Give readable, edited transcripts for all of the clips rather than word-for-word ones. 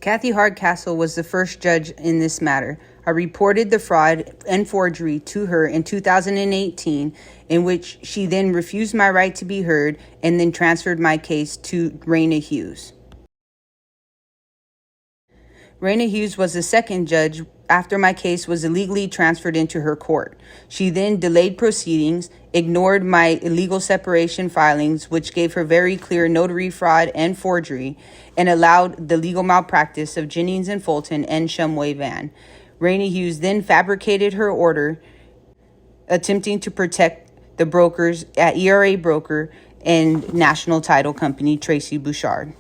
Kathy Hardcastle was the first judge in this matter. I reported the fraud and forgery to her in 2018, in which she then refused my right to be heard and then transferred my case to Rena Hughes. Rena Hughes was the second judge after my case was illegally transferred into her court. She then delayed proceedings, ignored my illegal separation filings, which gave her very clear notary fraud and forgery, and allowed the legal malpractice of Jennings and Fulton and Shumway van. Rena Hughes then fabricated her order, attempting to protect the brokers at ERA Broker and National Title Company, Tracy Bouchard.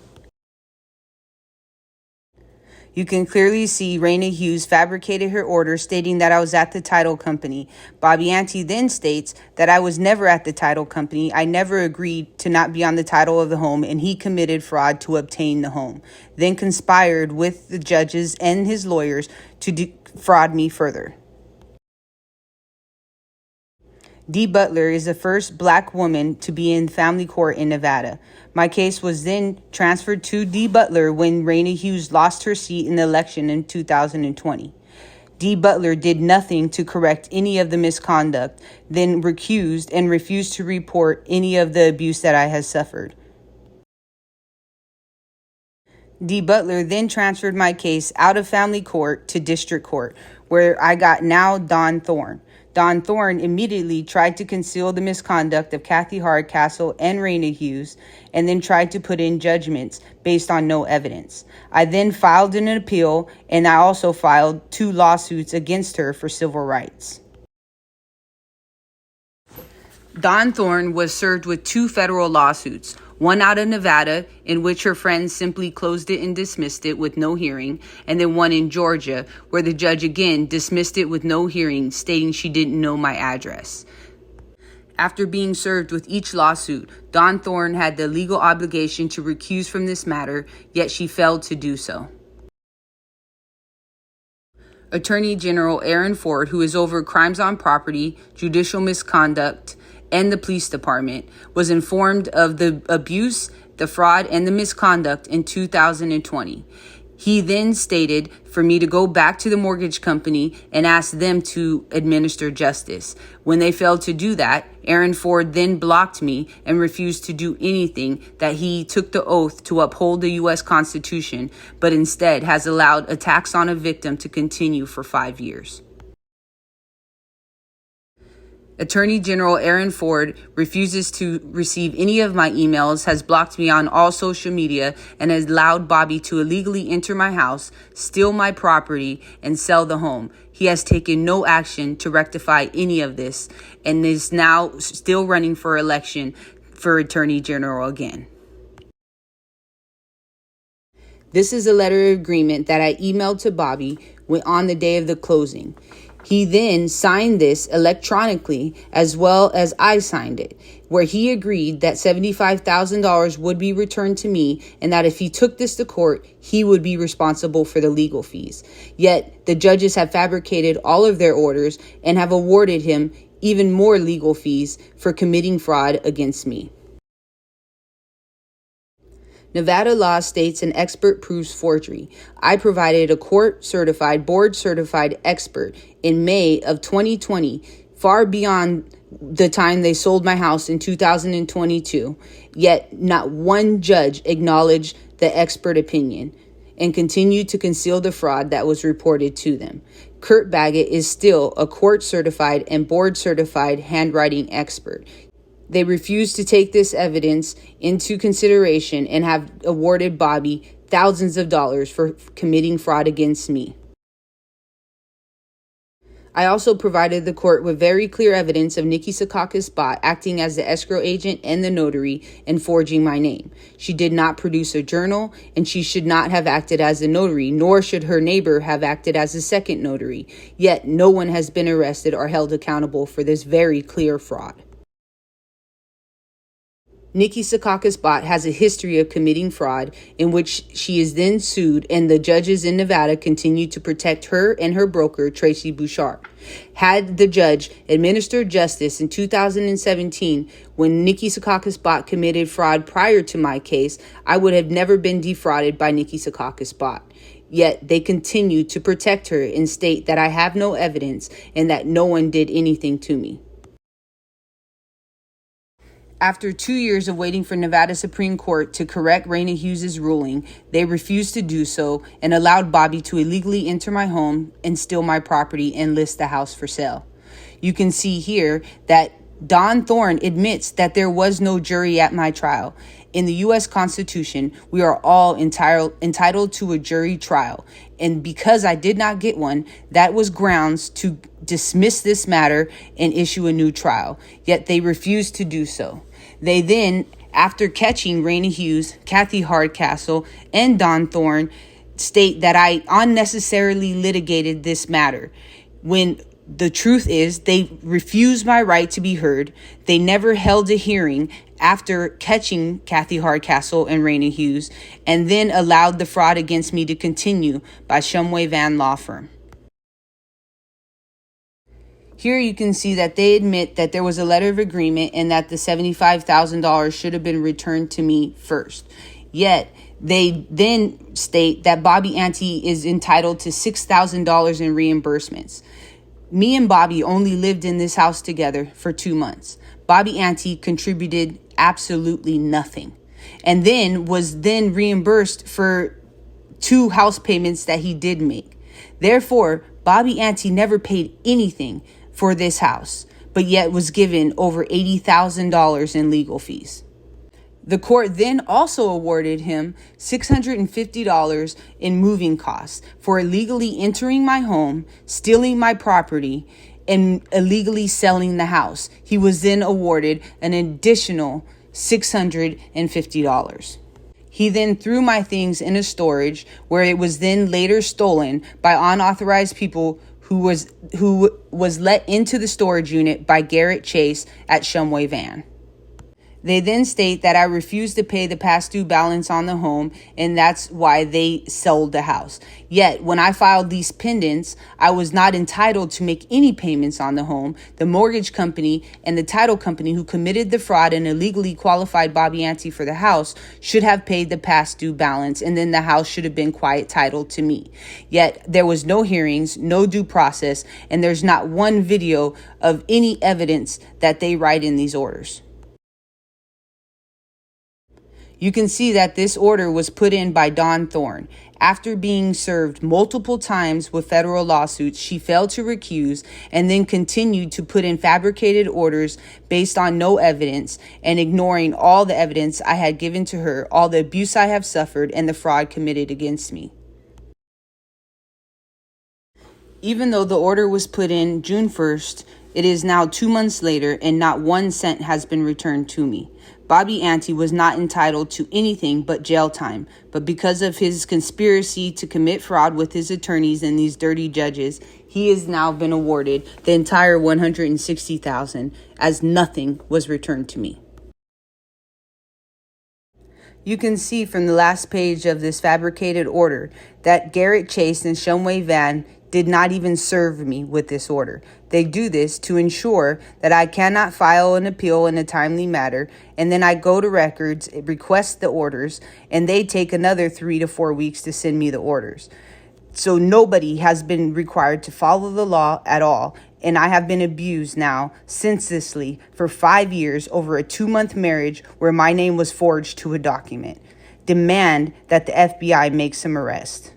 You can clearly see Rena Hughes fabricated her order stating that I was at the title company. Bobby Antee then states that I was never at the title company. I never agreed to not be on the title of the home, and he committed fraud to obtain the home, then conspired with the judges and his lawyers to defraud me further. Dee Butler is the first Black woman to be in family court in Nevada. My case was then transferred to Dee Butler when Rena Hughes lost her seat in the election in 2020. Dee Butler did nothing to correct any of the misconduct, then recused and refused to report any of the abuse that I had suffered. Dee Butler then transferred my case out of family court to district court, where I got now Dawn Thorne. Dawn Thorne immediately tried to conceal the misconduct of Kathy Hardcastle and Rena Hughes, and then tried to put in judgments based on no evidence. I then filed an appeal, and I also filed 2 lawsuits against her for civil rights. Dawn Thorne was served with 2 federal lawsuits, one out of Nevada, in which her friends simply closed it and dismissed it with no hearing, and then one in Georgia, where the judge again dismissed it with no hearing, stating she didn't know my address. After being served with each lawsuit, Dawn Thorne had the legal obligation to recuse from this matter, yet she failed to do so. Attorney General Aaron Ford, who is over crimes on property, judicial misconduct, and the police department, was informed of the abuse, the fraud, and the misconduct in 2020. He then stated for me to go back to the mortgage company and ask them to administer justice. When they failed to do that, Aaron Ford then blocked me and refused to do anything that he took the oath to uphold the U.S. Constitution, but instead has allowed attacks on a victim to continue for 5 years. Attorney General Aaron Ford refuses to receive any of my emails, has blocked me on all social media, and has allowed Bobby to illegally enter my house, steal my property, and sell the home. He has taken no action to rectify any of this and is now still running for election for Attorney General again. This is a letter of agreement that I emailed to Bobby on the day of the closing. He then signed this electronically as well as I signed it, where he agreed that $75,000 would be returned to me and that if he took this to court, he would be responsible for the legal fees. Yet the judges have fabricated all of their orders and have awarded him even more legal fees for committing fraud against me. Nevada law states an expert proves forgery. I provided a court-certified, board-certified expert in May of 2020, far beyond the time they sold my house in 2022, yet not one judge acknowledged the expert opinion and continued to conceal the fraud that was reported to them. Kurt Baggett is still a court-certified and board-certified handwriting expert. They refused to take this evidence into consideration and have awarded Bobby thousands of dollars for committing fraud against me. I also provided the court with very clear evidence of Nikki Secaucus Bott acting as the escrow agent and the notary and forging my name. She did not produce a journal, and she should not have acted as a notary, nor should her neighbor have acted as a second notary. Yet no one has been arrested or held accountable for this very clear fraud. Nikki Secaucus Bott has a history of committing fraud in which she is then sued, and the judges in Nevada continue to protect her and her broker, Tracy Bouchard. Had the judge administered justice in 2017 when Nikki Secaucus Bott committed fraud prior to my case, I would have never been defrauded by Nikki Secaucus Bott. Yet they continue to protect her and state that I have no evidence and that no one did anything to me. After 2 years of waiting for Nevada Supreme Court to correct Rena Hughes' ruling, they refused to do so and allowed Bobby to illegally enter my home and steal my property and list the house for sale. You can see here that Dawn Thorne admits that there was no jury at my trial. In the U.S. Constitution, we are all entitled to a jury trial. And because I did not get one, that was grounds to dismiss this matter and issue a new trial. Yet they refused to do so. They then, after catching Rena Hughes, Kathy Hardcastle, and Dawn Thorne, state that I unnecessarily litigated this matter, when the truth is they refused my right to be heard. They never held a hearing after catching Kathy Hardcastle and Rena Hughes, and then allowed the fraud against me to continue by Shumway Van Law Firm. Here you can see that they admit that there was a letter of agreement and that the $75,000 should have been returned to me first. Yet they then state that Bobby Antee is entitled to $6,000 in reimbursements. Me and Bobby only lived in this house together for 2 months. Bobby Antee contributed absolutely nothing, and then was reimbursed for 2 house payments that he did make. Therefore, Bobby Antee never paid anything for this house, but yet was given over $80,000 in legal fees. The court then also awarded him $650 in moving costs for illegally entering my home, stealing my property, and illegally selling the house. He was then awarded an additional $650. He then threw my things in a storage where it was then later stolen by unauthorized people who was let into the storage unit by Garrett Chase at Shumway Van. They then state that I refused to pay the past due balance on the home, and that's why they sold the house. Yet, when I filed these pendens, I was not entitled to make any payments on the home. The mortgage company and the title company who committed the fraud and illegally qualified Bobby Antee for the house should have paid the past due balance, and then the house should have been quiet titled to me. Yet, there was no hearings, no due process, and there's not one video of any evidence that they write in these orders. You can see that this order was put in by Dawn Thorne. After being served multiple times with federal lawsuits, she failed to recuse and then continued to put in fabricated orders based on no evidence and ignoring all the evidence I had given to her, all the abuse I have suffered, and the fraud committed against me. Even though the order was put in June 1st, it is now 2 months later and not 1 cent has been returned to me. Bobby Antee was not entitled to anything but jail time, but because of his conspiracy to commit fraud with his attorneys and these dirty judges, he has now been awarded the entire $160,000 as nothing was returned to me. You can see from the last page of this fabricated order that Garrett Chase and Shumway Van did not even serve me with this order. They do this to ensure that I cannot file an appeal in a timely manner, and then I go to records, request the orders, and they take another 3 to 4 weeks to send me the orders. So nobody has been required to follow the law at all, and I have been abused now senselessly for 5 years over a 2-month marriage where my name was forged to a document. Demand that the FBI make some arrest.